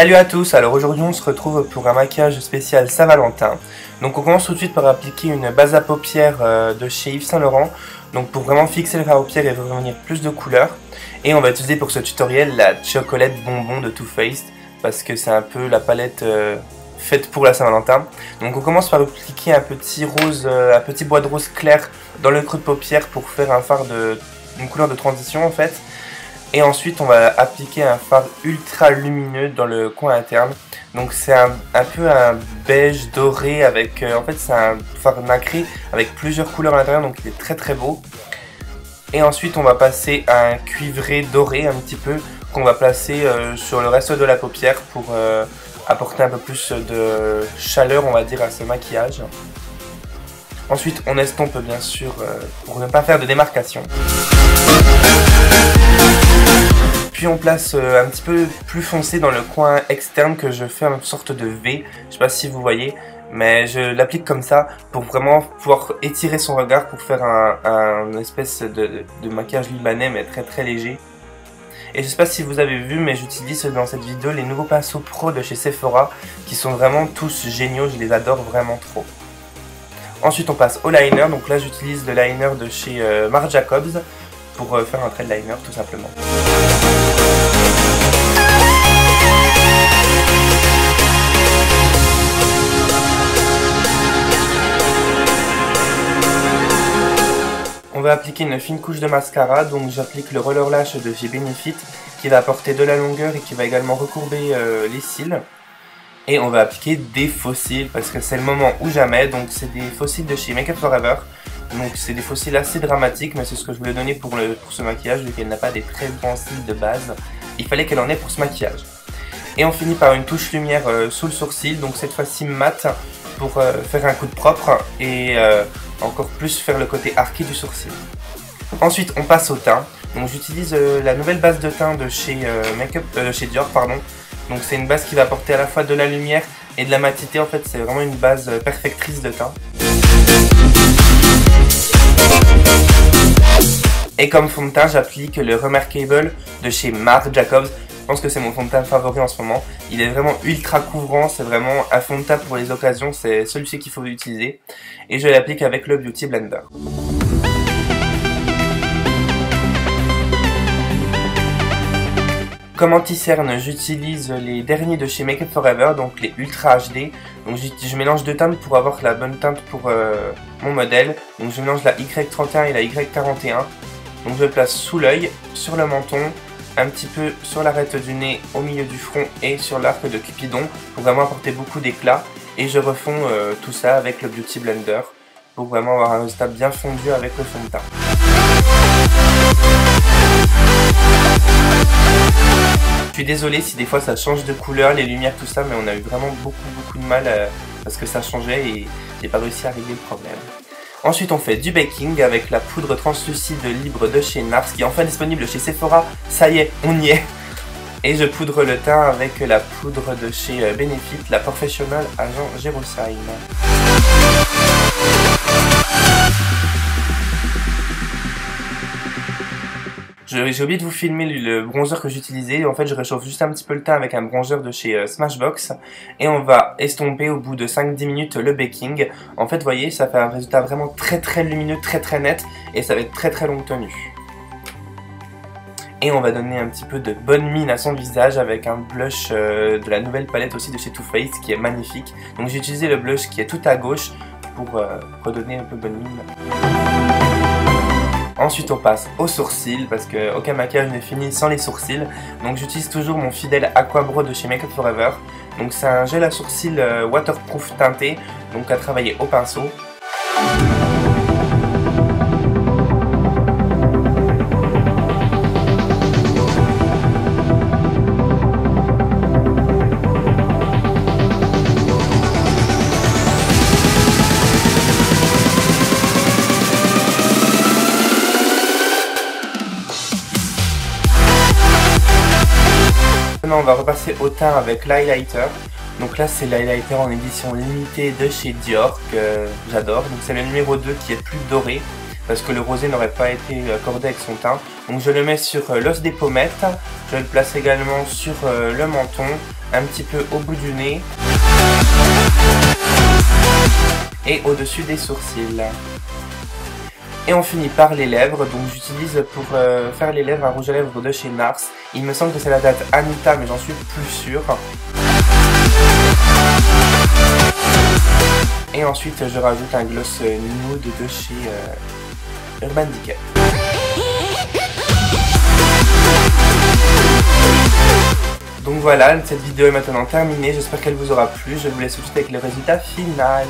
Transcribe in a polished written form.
Salut à tous, alors aujourd'hui on se retrouve pour un maquillage spécial Saint-Valentin. Donc on commence tout de suite par appliquer une base à paupières de chez Yves Saint Laurent. Donc pour vraiment fixer le fard à paupières et revenir plus de couleurs. Et on va utiliser pour ce tutoriel la Chocolate Bonbon de Too Faced, parce que c'est un peu la palette faite pour la Saint-Valentin. Donc on commence par appliquer un petit bois de rose clair dans le creux de paupière pour faire un fard une couleur de transition en fait. Et ensuite on va appliquer un fard ultra lumineux dans le coin interne. Donc c'est un peu un beige doré avec, en fait c'est un fard nacré avec plusieurs couleurs à l'intérieur, donc il est très très beau. Et ensuite on va passer à un cuivré doré un petit peu qu'on va placer sur le reste de la paupière pour apporter un peu plus de chaleur on va dire à ce maquillage. Ensuite on estompe bien sûr pour ne pas faire de démarcation. Puis on place un petit peu plus foncé dans le coin externe que je fais une sorte de V. Je sais pas si vous voyez, mais je l'applique comme ça pour vraiment pouvoir étirer son regard pour faire un espèce de maquillage libanais mais très très léger. Et je sais pas si vous avez vu, mais j'utilise dans cette vidéo les nouveaux pinceaux pro de chez Sephora qui sont vraiment tous géniaux, je les adore vraiment trop. Ensuite on passe au liner, donc là j'utilise le liner de chez Marc Jacobs pour faire un trait de liner tout simplement. On va appliquer une fine couche de mascara, donc j'applique le Roller Lash de chez Benefit qui va apporter de la longueur et qui va également recourber les cils. Et on va appliquer des faux cils parce que c'est le moment ou jamais, donc c'est des faux cils de chez Make Up For Ever. Donc c'est des faux cils assez dramatiques, mais c'est ce que je voulais donner pour ce maquillage, vu qu'elle n'a pas des très grands cils de base. Il fallait qu'elle en ait pour ce maquillage. Et on finit par une touche lumière sous le sourcil, donc cette fois-ci mat pour faire un coup de propre et encore plus faire le côté arqué du sourcil. Ensuite on passe au teint, donc j'utilise la nouvelle base de teint de chez, chez Dior, pardon. Donc c'est une base qui va apporter à la fois de la lumière et de la matité, en fait c'est vraiment une base perfectrice de teint. Et comme fond de teint j'applique le Remarkable de chez Marc Jacobs. Je pense que c'est mon fond de teint favori en ce moment. Il est vraiment ultra couvrant, c'est vraiment un fond de teint pour les occasions, c'est celui-ci qu'il faut utiliser. Et je l'applique avec le Beauty Blender. Comme anti-cerne, j'utilise les derniers de chez Make Up For Ever, donc les Ultra HD. Donc je mélange deux teintes pour avoir la bonne teinte pour mon modèle. Donc je mélange la Y31 et la Y41. Donc je le place sous l'œil, sur le menton, un petit peu sur l'arête du nez, au milieu du front et sur l'arc de Cupidon pour vraiment apporter beaucoup d'éclat. Et je refonds tout ça avec le Beauty Blender pour vraiment avoir un résultat bien fondu avec le fond de teint. Je suis désolé si des fois ça change de couleur, les lumières, tout ça, mais on a eu vraiment beaucoup de mal parce que ça changeait et j'ai pas réussi à régler le problème. Ensuite on fait du baking avec la poudre translucide libre de chez NARS qui est enfin disponible chez Sephora, ça y est, on y est. Et je poudre le teint avec la poudre de chez Benefit, la Professional Agent Gérosime. J'ai oublié de vous filmer le bronzer que j'utilisais. En fait, je réchauffe juste un petit peu le teint avec un bronzer de chez Smashbox. Et on va estomper au bout de 5-10 minutes le baking. En fait, vous voyez, ça fait un résultat vraiment très lumineux, très net. Et ça va être très longue tenue. Et on va donner un petit peu de bonne mine à son visage avec un blush de la nouvelle palette aussi de chez Too Faced qui est magnifique. Donc j'ai utilisé le blush qui est tout à gauche pour redonner un peu bonne mine. Ensuite on passe aux sourcils parce qu'aucun maquillage n'est fini sans les sourcils. Donc j'utilise toujours mon fidèle Aquabro de chez Make Up For Ever. Donc c'est un gel à sourcils waterproof teinté, donc à travailler au pinceau. On va repasser au teint avec l'highlighter. Donc là c'est l'highlighter en édition limitée de chez Dior que j'adore. Donc c'est le numéro 2 qui est plus doré parce que le rosé n'aurait pas été accordé avec son teint. Donc je le mets sur l'os des pommettes, je le place également sur le menton, un petit peu au bout du nez et au-dessus des sourcils. Et on finit par les lèvres, donc j'utilise pour faire les lèvres un rouge à lèvres de chez NARS. Il me semble que c'est la date Anita, mais j'en suis plus sûr. Et ensuite je rajoute un gloss nude de chez Urban Decay. Donc voilà, cette vidéo est maintenant terminée, j'espère qu'elle vous aura plu, je vous laisse tout de suite avec le résultat final.